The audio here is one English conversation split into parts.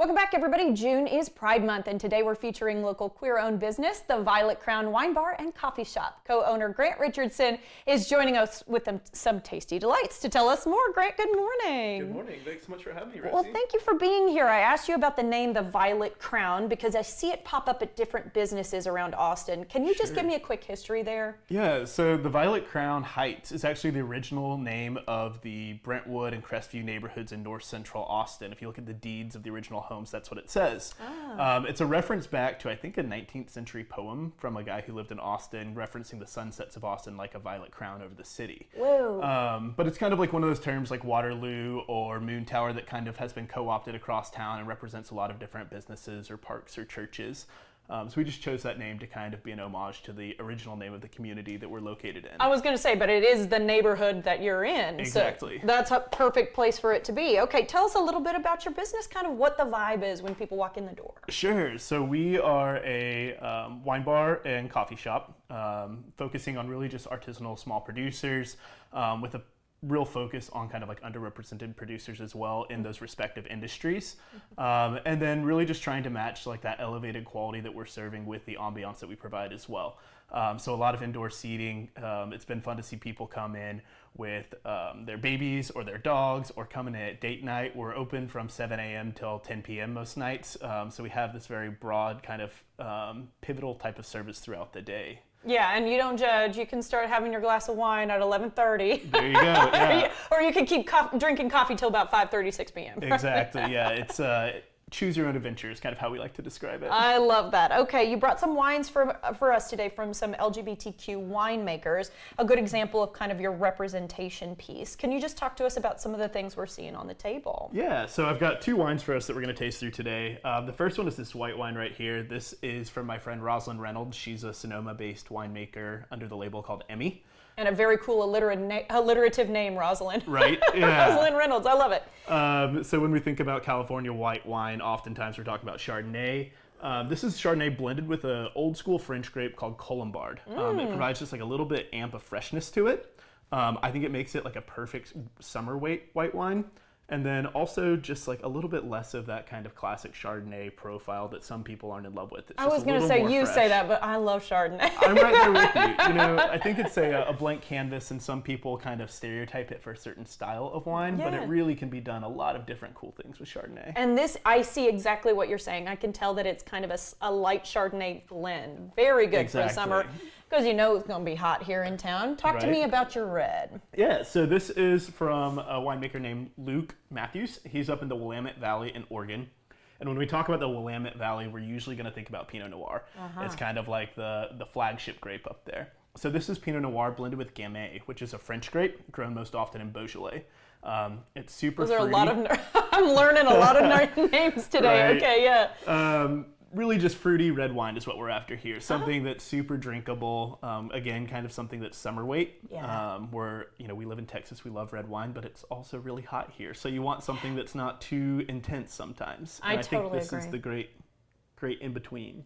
Welcome back, everybody. June is Pride Month, and today we're featuring local queer-owned business, the Violet Crown Wine Bar and Coffee Shop. Co-owner Grant Richardson is joining us with some tasty delights to tell us more. Grant, good morning. Good morning. Thanks so much for having me, Rosie. Well, thank you for being here. I asked you about the name, the Violet Crown, because I see it pop up at different businesses around Austin. Can you just give me a quick history there? Yeah, so the Violet Crown Heights is actually the original name of the Brentwood and Crestview neighborhoods in north central Austin. If you look at the deeds of the original homes, that's what it says. It's a reference back to, I think, a 19th century poem from a guy who lived in Austin referencing the sunsets of Austin like a violet crown over the city. Whoa. But it's kind of like one of those terms like Waterloo or Moon Tower that kind of has been co-opted across town and represents a lot of different businesses or parks or churches. So we just chose that name to kind of be an homage to the original name of the community that we're located in. I was going to say, but it is the neighborhood that you're in. Exactly. So that's a perfect place for it to be. Okay, tell us a little bit about your business, kind of what the vibe is when people walk in the door. Sure. So we are a wine bar and coffee shop, focusing on really just artisanal small producers with a real focus on kind of like underrepresented producers as well in those respective industries. And then really just trying to match like that elevated quality that we're serving with the ambiance that we provide as well. So a lot of indoor seating. It's been fun to see people come in with their babies or their dogs or coming in at date night. We're open from 7 a.m. till 10 p.m. most nights. So we have this very broad kind of pivotal type of service throughout the day. Yeah, and you don't judge. You can start having your glass of wine at 11:30. There you go. Yeah. or you can keep drinking coffee till about 5:30, 6 p.m. Exactly. Yeah. It's choose your own adventure is kind of how we like to describe it. I love that. Okay, you brought some wines for us today from some LGBTQ winemakers. A good example of kind of your representation piece. Can you just talk to us about some of the things we're seeing on the table? Yeah, so I've got two wines for us that we're going to taste through today. The first one is this white wine right here. This is from my friend Rosalind Reynolds. She's a Sonoma-based winemaker under the label called Emmy. And a very cool alliterative name, Rosalind. Right, yeah. Rosalind Reynolds, I love it. So when we think about California white wine, oftentimes we're talking about Chardonnay. This is Chardonnay blended with an old school French grape called Colombard. It provides just like a little bit amp of freshness to it. I think it makes it like a perfect summer white wine. And then also just like a little bit less of that kind of classic Chardonnay profile that some people aren't in love with. I was going to say, you say that, but I love Chardonnay. I'm right there with you. You know, I think it's a blank canvas, and some people kind of stereotype it for a certain style of wine, but it really can be done a lot of different cool things with Chardonnay. And this, I see exactly what you're saying. I can tell that it's kind of a light Chardonnay blend. Very good for the summer. Because you know it's going to be hot here in town. Talk to me about your red. Yeah, so this is from a winemaker named Luke Matthews. He's up in the Willamette Valley in Oregon. And when we talk about the Willamette Valley, we're usually going to think about Pinot Noir. It's kind of like the flagship grape up there. So this is Pinot Noir blended with Gamay, which is a French grape grown most often in Beaujolais. It's super fruity. I'm learning a lot of names today. Right. Okay, yeah. Really just fruity red wine is what we're after here. Something that's super drinkable. Again, kind of something that's summer weight. Yeah. We live in Texas, we love red wine, but it's also really hot here. So you want something that's not too intense sometimes. And I think this is the great in between.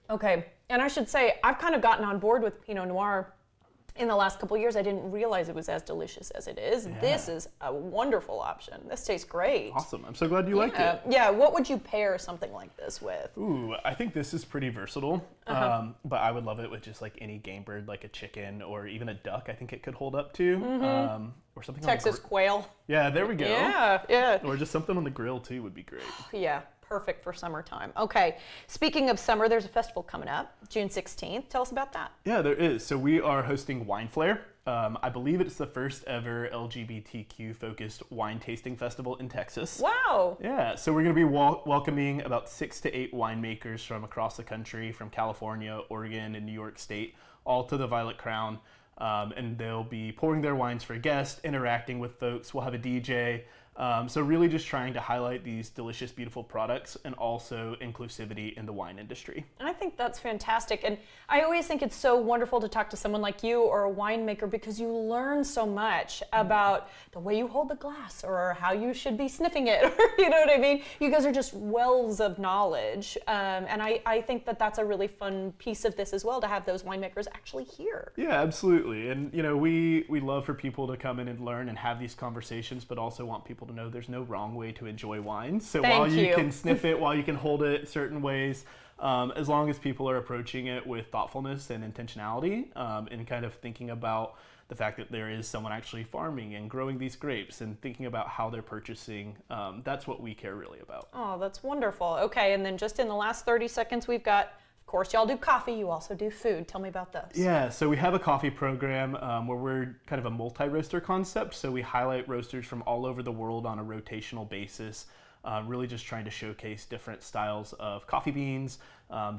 Okay, and I should say, I've kind of gotten on board with Pinot Noir in the last couple of years. I didn't realize it was as delicious as it is. Yeah. This is a wonderful option. This tastes great. Awesome. I'm so glad you liked it. Yeah. What would you pair something like this with? Ooh, I think this is pretty versatile. But I would love it with just like any game bird, like a chicken or even a duck. I think it could hold up too. Or something. Texas quail. Yeah, there we go. Yeah. Or just something on the grill too would be great. Yeah. Perfect for summertime. Okay, speaking of summer, there's a festival coming up, June 16th. Tell us about that. Yeah, there is. So we are hosting Wine Flair. I believe it's the first ever LGBTQ focused wine tasting festival in Texas. Wow. Yeah, so we're going to be welcoming about 6 to 8 winemakers from across the country, from California, Oregon, and New York State, all to the Violet Crown. And they'll be pouring their wines for guests, interacting with folks. We'll have a DJ. So really just trying to highlight these delicious, beautiful products and also inclusivity in the wine industry. I think that's fantastic. And I always think it's so wonderful to talk to someone like you or a winemaker because you learn so much about the way you hold the glass or how you should be sniffing it. You know what I mean? You guys are just wells of knowledge. And I think that that's a really fun piece of this as well, to have those winemakers actually here. Yeah, absolutely. And, you know, we love for people to come in and learn and have these conversations, but also want people to know there's no wrong way to enjoy wine. So Thank while you you. can sniff it, while you can hold it certain ways, as long as people are approaching it with thoughtfulness and intentionality, and kind of thinking about the fact that there is someone actually farming and growing these grapes and thinking about how they're purchasing, that's what we care really about. Oh, that's wonderful. Okay, and then just in the last 30 seconds we've got, of course, y'all do coffee, you also do food. Tell me about those. Yeah, so we have a coffee program where we're kind of a multi-roaster concept. So we highlight roasters from all over the world on a rotational basis, really just trying to showcase different styles of coffee beans,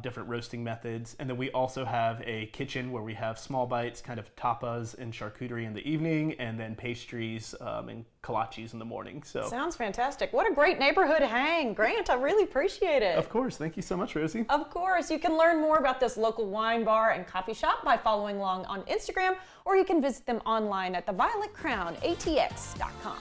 different roasting methods. And then we also have a kitchen where we have small bites, kind of tapas and charcuterie in the evening, and then pastries and kolaches in the morning. So Sounds fantastic. What a great neighborhood hang. Grant, I really appreciate it. of course, thank you so much, Rosie. Of course, you can learn more about this local wine bar and coffee shop by following along on Instagram, or you can visit them online at thevioletcrownatx.com.